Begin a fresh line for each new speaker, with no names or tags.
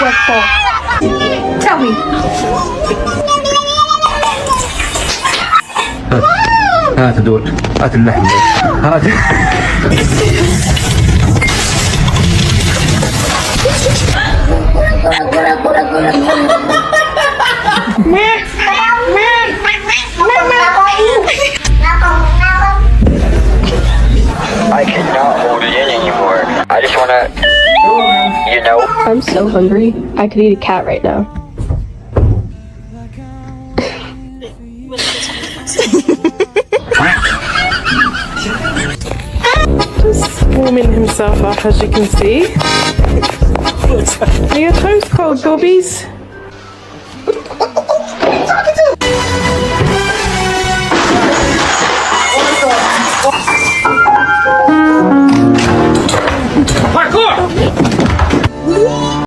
work for? Tell me.
هات دول، هات اللحم، هات.
I cannot hold it in anymore. I just wanna,
I'm so hungry. I could eat a cat right now.
Just warming himself up, as you can see. Are your toes cold, Bobbies?
Parkour!